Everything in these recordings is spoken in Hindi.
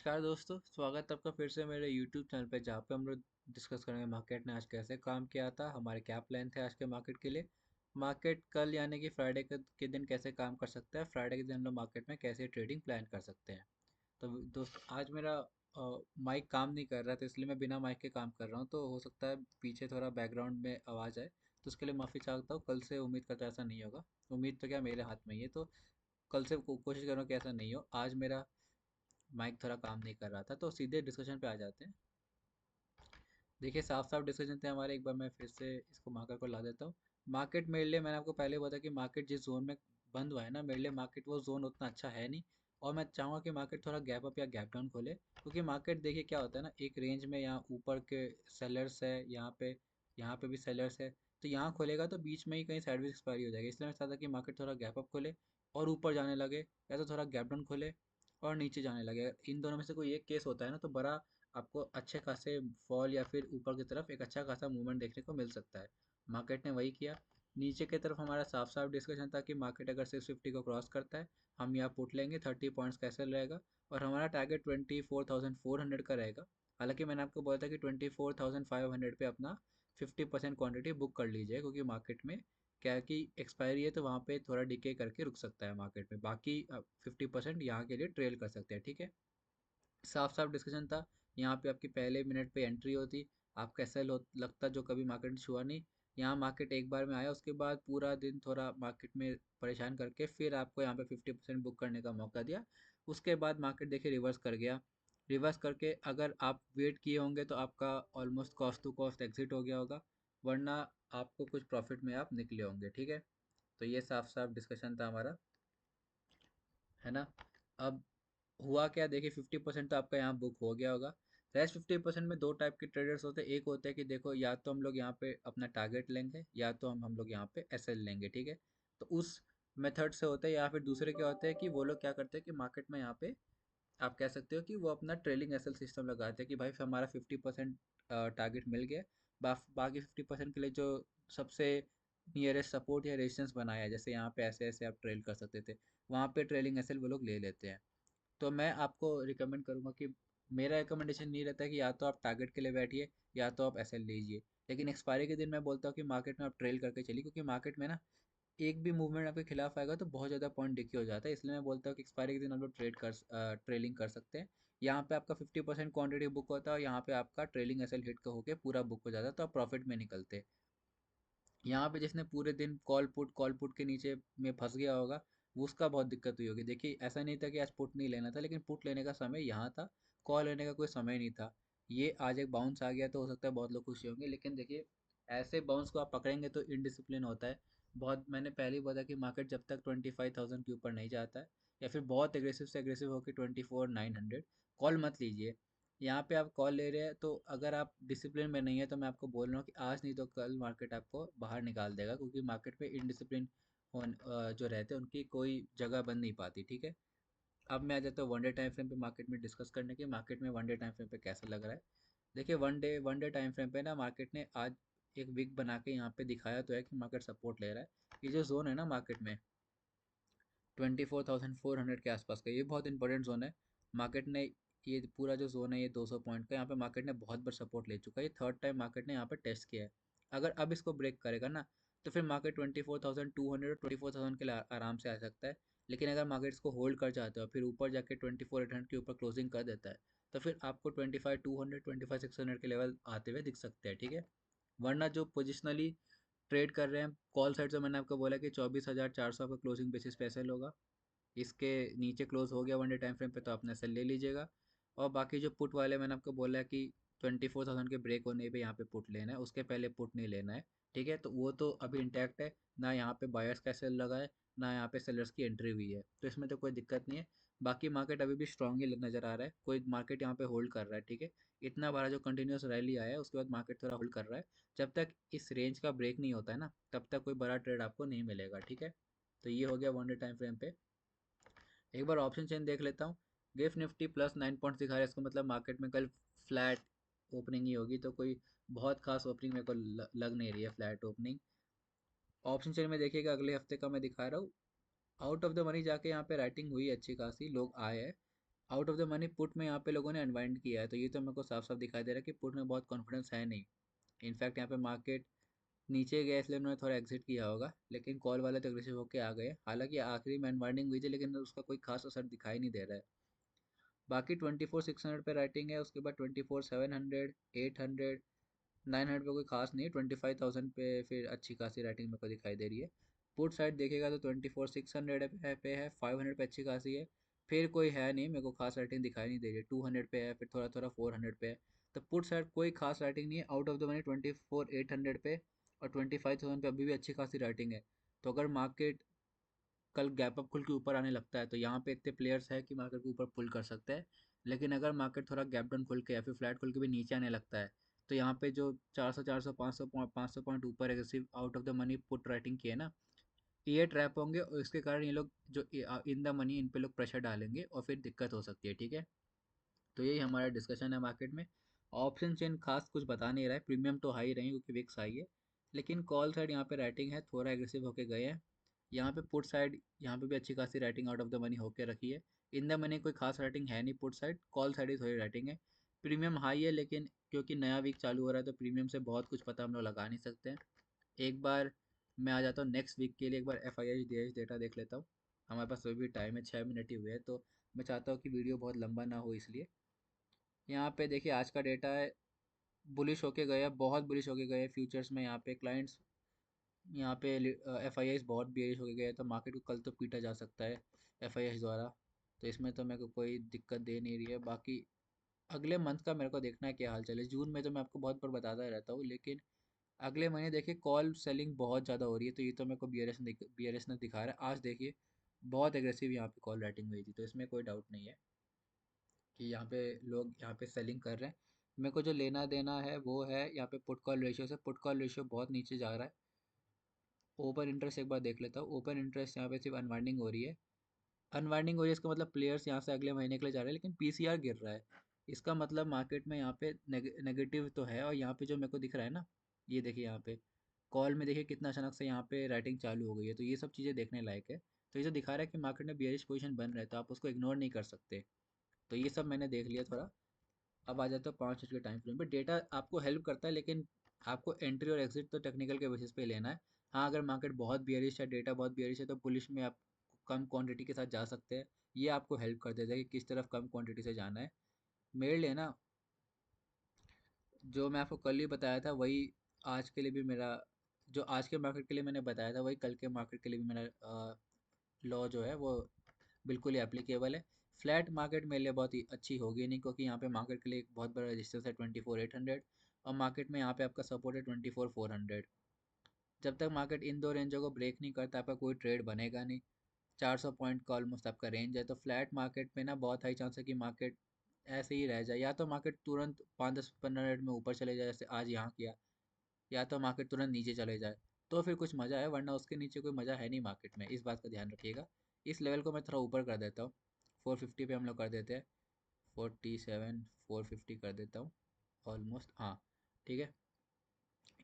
नमस्कार दोस्तों, स्वागत है आपका फिर से मेरे YouTube चैनल पे, जहाँ पे हम लोग डिस्कस करेंगे मार्केट ने आज कैसे काम किया था, हमारे क्या प्लान थे आज के मार्केट के लिए। मार्केट कल यानी कि फ्राइडे के दिन कैसे काम कर सकता है, फ्राइडे के दिन हम लोग मार्केट में कैसे ट्रेडिंग प्लान कर सकते हैं। तो दोस्त आज मेरा माइक काम नहीं कर रहा था, इसलिए मैं बिना माइक के काम कर रहा हूँ, तो हो सकता है पीछे थोड़ा बैकग्राउंड में आवाज़ आए। तो उसके लिए माफ़ी चाहता हूँ। कल से उम्मीद करता हूँ ऐसा नहीं होगा। उम्मीद तो क्या, मेरे हाथ में ही है। तो कल से कोशिश करूँ कि ऐसा नहीं हो। आज मेरा माइक थोड़ा काम नहीं कर रहा था, तो सीधे डिस्कशन पे आ जाते हैं। देखिए, साफ साफ डिस्कशन थे हमारे। एक बार मैं फिर से इसको मार्केट को ला देता हूँ। मार्केट मेरे लिए, मैंने आपको पहले बताया कि मार्केट जिस जोन में बंद हुआ है ना, मेरे लिए मार्केट वो जोन उतना अच्छा है नहीं। और मैं चाहूँगा कि मार्केट थोड़ा गैप अप या गैप डाउन खोले, क्योंकि मार्केट देखिए क्या होता है ना, एक रेंज में यहाँ ऊपर के सेलर्स है, यहाँ पे भी सेलर्स है। तो यहाँ खोलेगा तो बीच में ही कहीं साइडवेज एक्सपायरी हो जाएगी, इसलिए मैं चाहता कि मार्केट थोड़ा गैप अप खोले और ऊपर जाने लगे, या तो थोड़ा गैप डाउन खोले और नीचे जाने लगे। अगर इन दोनों में से कोई एक केस होता है ना, तो बड़ा आपको अच्छे खासे फॉल या फिर ऊपर की तरफ एक अच्छा खासा मूवमेंट देखने को मिल सकता है। मार्केट ने वही किया। नीचे की तरफ हमारा साफ साफ डिस्कशन था कि मार्केट अगर 650 को क्रॉस करता है, हम यहाँ पुट लेंगे। 30 पॉइंट्स कैसे रहेगा, और हमारा टारगेट 24,400 का रहेगा। हालांकि मैंने आपको बोला था कि 24,500 पे अपना 50% क्वांटिटी बुक कर लीजिए, क्योंकि मार्केट में क्या है कि एक्सपायरी है, तो वहाँ पे थोड़ा डिके करके रुक सकता है मार्केट में। बाकी 50% यहाँ के लिए ट्रेल कर सकते हैं, ठीक है। साफ साफ डिस्कशन था। यहाँ पे आपकी पहले मिनट पे एंट्री होती, आपका ऐसा लगता जो कभी मार्केट छुआ नहीं। यहाँ मार्केट एक बार में आया, उसके बाद पूरा दिन थोड़ा मार्केट में परेशान करके फिर आपको यहाँ पे 50% बुक करने का मौका दिया। उसके बाद मार्केट देखिए रिवर्स कर गया। रिवर्स करके अगर आप वेट किए होंगे तो आपका almost cost to cost exit हो गया होगा, वरना आपको कुछ प्रॉफिट में आप निकले होंगे, ठीक है। तो ये साफ साफ डिस्कशन था हमारा, है ना। अब हुआ क्या, देखिए 50% तो आपका यहाँ बुक हो गया होगा। रेस्ट 50% में दो टाइप के ट्रेडर्स होते हैं। एक होते हैं कि देखो, या तो हम लोग यहाँ पे अपना टारगेट लेंगे, या तो हम लोग यहाँ पे एसएल लेंगे, ठीक है। तो उस मेथड से होते हैं। या फिर दूसरे क्या होते हैं कि वो लोग क्या करते हैं कि मार्केट में यहाँ पे आप कह सकते हो कि वो अपना ट्रेलिंग एसएल सिस्टम लगाते हैं कि भाई हमारा 50% टारगेट मिल गया। बाकी 50% के लिए जो सबसे नियरेस्ट सपोर्ट या रेजिस्टेंस बनाया है, जैसे यहाँ पे ऐसे ऐसे आप ट्रेल कर सकते थे, वहाँ पे ट्रेलिंग एसएल वो लोग ले लेते हैं। तो मैं आपको रिकमेंड करूंगा कि मेरा रिकमेंडेशन नहीं रहता है कि या तो आप टारगेट के लिए बैठिए, या तो आप एसएल लीजिए। लेकिन एक्सपायरी के दिन मैं बोलता हूँ कि मार्केट में आप ट्रेल करके चलिए, क्योंकि मार्केट में ना एक भी मूवमेंट आपके खिलाफ आएगा तो बहुत ज़्यादा पॉइंट डिकी हो जाता है। इसलिए मैं बोलता हूँ कि एक्सपायरी के दिन हम लोग ट्रेलिंग कर सकते हैं। यहाँ पे आपका 50% क्वांटिटी बुक होता है, और यहाँ पे आपका ट्रेलिंग एसएल हिट का होकर पूरा बुक हो जाता है, तो आप प्रॉफिट में निकलते। यहाँ पे जिसने पूरे दिन कॉल पुट के नीचे में फंस गया होगा, वो उसका बहुत दिक्कत हुई होगी। देखिए, ऐसा नहीं था कि आज पुट नहीं लेना था, लेकिन पुट लेने का समय यहाँ था, कॉल लेने का कोई समय नहीं था। ये आज एक बाउंस आ गया तो हो सकता है बहुत लोग खुशी होंगे, लेकिन देखिए ऐसे बाउंस को आप पकड़ेंगे तो इनडिसिप्लिन होता है बहुत। मैंने पहले ही बोला कि मार्केट जब तक 25,000 के ऊपर नहीं जाता है, या फिर बहुत एग्रेसिव से एग्रेसिव होकर 24,900, कॉल मत लीजिए। यहाँ पे आप कॉल ले रहे हैं, तो अगर आप डिसिप्लिन में नहीं है, तो मैं आपको बोल रहा हूँ कि आज नहीं तो कल मार्केट आपको बाहर निकाल देगा, क्योंकि मार्केट में इनडिसिप्लिन जो रहते हैं उनकी कोई जगह बन नहीं पाती, ठीक है। अब मैं आ जाता हूँ वन डे टाइम फ्रेम पे मार्केट में डिस्कस करने के, मार्केट में वन डे टाइम फ्रेम पे कैसा लग रहा है। देखिए, वन डे टाइम फ्रेम पे ना मार्केट ने आज एक विक बना के यहाँ पे दिखाया तो है कि मार्केट सपोर्ट ले रहा है। ये जो जोन है ना मार्केट में 24,400 के आसपास का, ये बहुत इंपॉर्टेंट जोन है। मार्केट ने ये पूरा जो जोन है, ये 200 पॉइंट का, यहाँ पे मार्केट ने बहुत बार सपोर्ट ले चुका है। ये थर्ड टाइम मार्केट ने यहाँ पे टेस्ट किया है। अगर अब इसको ब्रेक करेगा ना, तो फिर मार्केट 24,200 और 24,000 के लिए आराम से आ सकता है। लेकिन अगर मार्केट इसको होल्ड कर जाते हो, फिर ऊपर जाके 24,800 के ऊपर क्लोजिंग कर देता है, तो फिर आपको 25,200 25,600 के लेवल आते हुए दिख सकते हैं, ठीक है। वरना जो पोजिशनली ट्रेड कर रहे हैं कॉल साइड, जो मैंने आपको बोला कि 24,400 का क्लोजिंग बेसिस पे सेल होगा, इसके नीचे क्लोज हो गया वन डे टाइम फ्रेम पे, तो आपने सेल ले लीजिएगा। और बाकी जो पुट वाले मैंने आपको बोला है कि 24,000 के ब्रेक होने पे यहाँ पे पुट लेना है, उसके पहले पुट नहीं लेना है, ठीक है। तो वो तो अभी इंटैक्ट है ना, यहाँ पे बायर्स का सेल लगा है, ना यहाँ पे सेलर्स की एंट्री हुई है, तो इसमें तो कोई दिक्कत नहीं है। बाकी मार्केट अभी भी स्ट्रांग ही नज़र आ रहा है, कोई मार्केट यहाँ पे होल्ड कर रहा है, ठीक है। इतना बड़ा जो कंटिन्यूस रैली आया है, उसके बाद मार्केट थोड़ा होल्ड कर रहा है। जब तक इस रेंज का ब्रेक नहीं होता है ना, तब तक कोई बड़ा ट्रेड आपको नहीं मिलेगा, ठीक है। तो ये हो गया वन डे टाइम फ्रेम पे। एक बार ऑप्शन चेन देख लेता हूँ। गिफ्ट निफ्टी प्लस 9 पॉइंट दिखा रहा है, इसको मतलब मार्केट में कल फ्लैट ओपनिंग ही होगी, तो कोई बहुत खास ओपनिंग मेरे को लग नहीं रही है, फ्लैट ओपनिंग। ऑप्शन चेन में देखिएगा, अगले हफ्ते का मैं दिखा रहा हूँ। आउट ऑफ द मनी जाके यहाँ पे राइटिंग हुई अच्छी खासी, लोग आए हैं। Out of the money put में यहाँ पे लोगों ने अनवाइंड किया है, तो ये तो मेरे को साफ साफ दिखाई दे रहा है कि पुट में बहुत कॉन्फिडेंस है नहीं। इनफैक्ट यहाँ पे मार्केट नीचे गया इसलिए उन्होंने थोड़ा एग्जिट किया होगा, लेकिन कॉल वाले तो एग्रेसिव होके आ गए। हालांकि आखिरी में अनवाइंडिंग हुई थी लेकिन उसका कोई खास असर दिखाई नहीं दे रहा है। बाकी 24,600 पे राइटिंग है, उसके बाद 24,700, 800, 900 पे कोई खास नहीं है। 25,000 पे फिर अच्छी खासी राइटिंग मेरे को दिखाई दे रही है। पुट साइड देखेगा तो 24,600 पे है, 500 पे अच्छी खासी है। फिर कोई है नहीं, मेरे को खास राइटिंग दिखाई नहीं दे रही है। 200 पे है, फिर थोड़ा थोड़ा 400 पे है। तो पुट साइड कोई खास राइटिंग नहीं है। आउट ऑफ द मनी 24,800 पे और 25,000 पे अभी भी अच्छी खासी राइटिंग है। तो अगर मार्केट कल गैप अप खुल के ऊपर आने लगता है तो यहाँ पे इतने प्लेयर्स है कि मार्केट को ऊपर पुल कर सकते हैं। लेकिन अगर मार्केट थोड़ा गैप डाउन खुल के या फिर फ्लैट खुल के भी नीचे आने लगता है तो यहाँ पे जो 400 400 500 पॉइंट ऊपर aggressive out of the money put writing की है ना, ये ट्रैप होंगे और इसके कारण ये लोग जो इन द मनी इन पे लोग प्रेशर डालेंगे और फिर दिक्कत हो सकती है। ठीक है, तो यही हमारा डिस्कशन है मार्केट में। ऑप्शन चेन खास कुछ बता नहीं रहा है, प्रीमियम तो हाई रही क्योंकि विक्स हाई है। लेकिन कॉल साइड यहाँ पे राइटिंग है, थोड़ा एग्रेसिव होके गए हैं। यहाँ पे पुट साइड यहाँ पे भी अच्छी खासी writing out of the money होके रखी है। इन द मनी कोई खास राइटिंग है नहीं पुट साइड, कॉल साइड ही थोड़ी राइटिंग है। प्रीमियम हाई है लेकिन क्योंकि नया वीक चालू हो रहा है तो प्रीमियम से बहुत कुछ पता हम लोग लगा नहीं सकते हैं। एक बार मैं आ जाता हूँ नेक्स्ट वीक के लिए, एक बार F I H D H data देख लेता हूँ। हमारे पास अभी भी टाइम है, 6 मिनट ही हुए हैं, तो मैं चाहता हूँ कि वीडियो बहुत लंबा ना हो इसलिए। यहाँ पे देखिए आज का डेटा है, बुलिश होके गए हैं, बहुत बुलिश होके गए हैं फ्यूचर्स में। यहाँ पे क्लाइंट्स, यहाँ पे एफ आई एस बहुत बेरिश होके गए हैं, तो मार्केट को कल तो पीटा जा सकता है एफ आई एस द्वारा। तो इसमें तो मेरे को कोई दिक्कत दे नहीं रही है। बाकी अगले मंथ का मेरे को देखना है क्या हाल चले। जून में तो मैं आपको बहुत बार बताता रहता हूँ, लेकिन अगले महीने देखिए कॉल सेलिंग बहुत ज़्यादा हो रही है, तो ये तो मेरे को बी आर एस ने दिखा रहा है। आज देखिए बहुत एग्रेसिव यहाँ पे कॉल राइटिंग हुई थी, तो इसमें कोई डाउट नहीं है कि यहाँ पे लोग यहाँ पे सेलिंग कर रहे हैं। मेरे को जो लेना देना है वो है यहाँ पे पुट कॉल रेशियो से। पुट कॉल रेशियो बहुत नीचे जा रहा है। ओपन इंटरेस्ट एक बार देख लेता हूँ। ओपन इंटरेस्ट यहाँ पे सिर्फ अनवाइंडिंग हो रही है। अनवाइंडिंग हो रही है इसका मतलब प्लेयर्स यहाँ से अगले महीने के लिए जा रहे हैं, लेकिन पीसीआर गिर रहा है। इसका मतलब मार्केट में यहाँ पे नेगेटिव तो है। और यहाँ पे जो मेरे को दिख रहा है ना, ये देखिए यहाँ पे कॉल में देखिए कितना अचानक से यहाँ पे राइटिंग चालू हो गई है, तो ये सब चीज़ें देखने लायक है। तो ये जो दिखा रहा है कि मार्केट में बियरिश पोजीशन बन रहा है, तो आप उसको इग्नोर नहीं कर सकते। तो ये सब मैंने देख लिया थोड़ा। अब आ जाता है 5 मिनट के टाइम फ्रेम पे। डेटा आपको हेल्प करता है लेकिन आपको एंट्री और एग्जिट तो टेक्निकल के बेसिस पे लेना है। हाँ, अगर मार्केट बहुत बियरिश है, डेटा बहुत बियरिश है, तो बुलिश में आप कम क्वांटिटी के साथ जा सकते हैं। ये आपको हेल्प कर देता है कि किस तरफ कम क्वांटिटी से जाना है। मेरे लिए ना, जो मैं आपको कल ही बताया था वही आज के लिए भी मेरा, जो आज के मार्केट के लिए मैंने बताया था वही कल के मार्केट के लिए भी मेरा लॉ जो है वो बिल्कुल ही एप्लीकेबल है। फ्लैट मार्केट मेरे लिए बहुत ही अच्छी होगी नहीं, क्योंकि यहाँ पे मार्केट के लिए एक बहुत बड़ा रेजिस्टेंस है 24,800 और मार्केट में यहाँ पे आपका सपोर्ट है 24,400। जब तक मार्केट इन दो रेंजों को ब्रेक नहीं करता आपका कोई ट्रेड बनेगा नहीं। 400 पॉइंट का ऑलमोस्ट आपका रेंज है, तो फ्लैट मार्केट में ना बहुत हाई चांस है कि मार्केट ऐसे ही रह जाए। या तो मार्केट तुरंत 5-10-15 मिनट में ऊपर चले जाए जैसे आज यहाँ किया, या तो मार्केट तुरंत नीचे चले जाए, तो फिर कुछ मज़ा है, वरना उसके नीचे कोई मज़ा है नहीं मार्केट में। इस बात का ध्यान रखिएगा। इस लेवल को मैं थोड़ा ऊपर कर देता हूँ, 450 पे हम लोग कर देते हैं। 47 450 कर देता हूँ ऑलमोस्ट, हाँ ठीक है।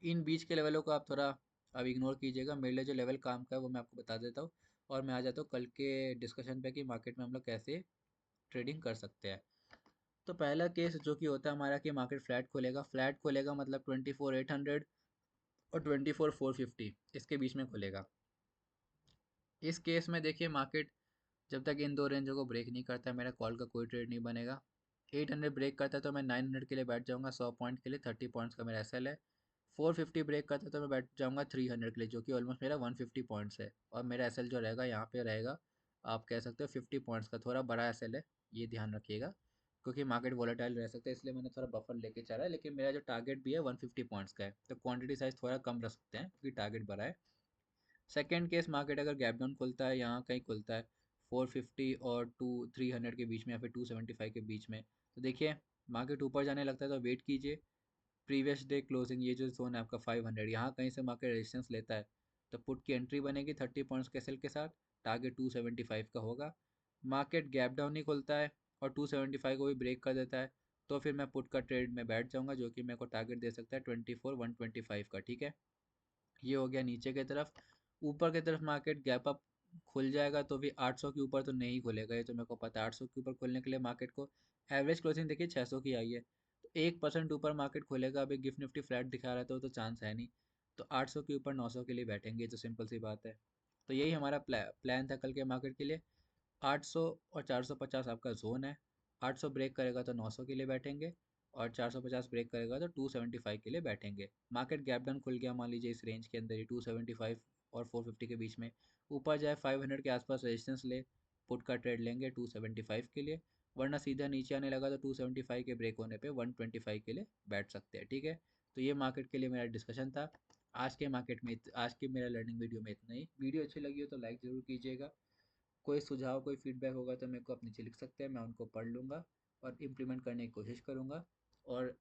इन बीच के लेवलों को आप थोड़ा अब इग्नोर कीजिएगा। मेरे लिए जो लेवल काम का है वो मैं आपको बता देता हूँ। और मैं आ जाता हूँ कल के डिस्कशन पे कि मार्केट में हम लोग कैसे ट्रेडिंग कर सकते हैं। तो पहला केस जो कि होता है हमारा कि मार्केट फ्लैट खोलेगा। फ्लैट खोलेगा मतलब 24,800 और 24,450 इसके बीच में खुलेगा। इस केस में देखिए मार्केट जब तक इन दो रेंजों को ब्रेक नहीं करता है मेरा कॉल का कोई ट्रेड नहीं बनेगा। 800 ब्रेक करता है तो मैं 900 के लिए बैठ जाऊंगा 100 पॉइंट के लिए, 30 पॉइंट्स का मेरा एसएल है। 450 ब्रेक करता है तो मैं बैठ जाऊंगा 300 के लिए, जो कि ऑलमोस्ट मेरा 150 पॉइंट्स है। और मेरा एसएल जो रहेगा यहाँ पे रहेगा, आप कह सकते हो 50 पॉइंट्स का, थोड़ा बड़ा एसएल है, ये ध्यान रखिएगा। क्योंकि मार्केट वोलेटाइल रह सकता है इसलिए मैंने थोड़ा बफर लेके चला है, लेकिन मेरा जो टारगेट भी है 150 पॉइंट्स का है, तो क्वांटिटी साइज थोड़ा कम रख सकते हैं क्योंकि टारगेट बड़ा है। सेकेंड केस मार्केट अगर गैप डाउन खुलता है, यहाँ कहीं खुलता है 450 और 300 के बीच में या फिर 275 के बीच में, तो देखिए मार्केट ऊपर जाने लगता है तो वेट कीजिए। प्रीवियस डे क्लोजिंग ये जो जोन है आपका 500, यहाँ कहीं से मार्केट रेजिस्टेंस लेता है तो पुट की एंट्री बनेगी 30 पॉइंट्स के सेल के साथ। टारगेट 275 का होगा। मार्केट गैप डाउन ही खुलता है और 275 को भी ब्रेक कर देता है, तो फिर मैं पुट का ट्रेड में बैठ जाऊंगा, जो कि मेरे को टारगेट दे सकता है 24,125 का। ठीक है, ये हो गया नीचे की तरफ। ऊपर की तरफ मार्केट गैप अप खुल जाएगा तो भी 800 के ऊपर तो नहीं खुलेगा, ये तो मेरे को पता है। 800 के ऊपर खुलने के लिए मार्केट को एवरेज क्लोजिंग देखिए 600 की आई है, तो 1% ऊपर मार्केट खुलेगा। अभी गिफ्ट निफ्टी फ्लैट दिखा रहा है तो चांस है नहीं। तो 800 के ऊपर 900 के लिए बैठेंगे, ये तो सिंपल सी बात है। तो यही हमारा प्लान था कल के मार्केट के लिए। 800 और 450 आपका जोन है। 800 ब्रेक करेगा तो 900 के लिए बैठेंगे, और 450 ब्रेक करेगा तो 275 के लिए बैठेंगे। मार्केट गैप डाउन खुल गया मान लीजिए इस रेंज के अंदर ही, 275 और 450 के बीच में। ऊपर जाए 500 के आसपास रेजिस्टेंस ले, पुट का ट्रेड लेंगे 275 के लिए। वरना सीधा नीचे आने लगा तो 275 के ब्रेक होने पे 125 के लिए बैठ सकते हैं, ठीक है। तो ये मार्केट के लिए मेरा डिस्कशन था। आज के मेरा लर्निंग वीडियो में इतना ही। वीडियो अच्छी लगी हो तो लाइक ज़रूर कीजिएगा। कोई सुझाव कोई फीडबैक होगा तो मेरे को आप नीचे लिख सकते हैं, मैं उनको पढ़ लूँगा और इम्प्लीमेंट करने की कोशिश करूँगा। और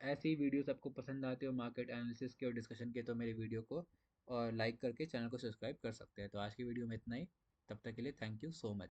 ऐसी ही वीडियोस आपको पसंद आते हो मार्केट एनालिसिस के और डिस्कशन के, तो मेरी वीडियो को और लाइक करके चैनल को सब्सक्राइब कर सकते हैं। तो आज की वीडियो में इतना ही। तब तक के लिए थैंक यू सो मच।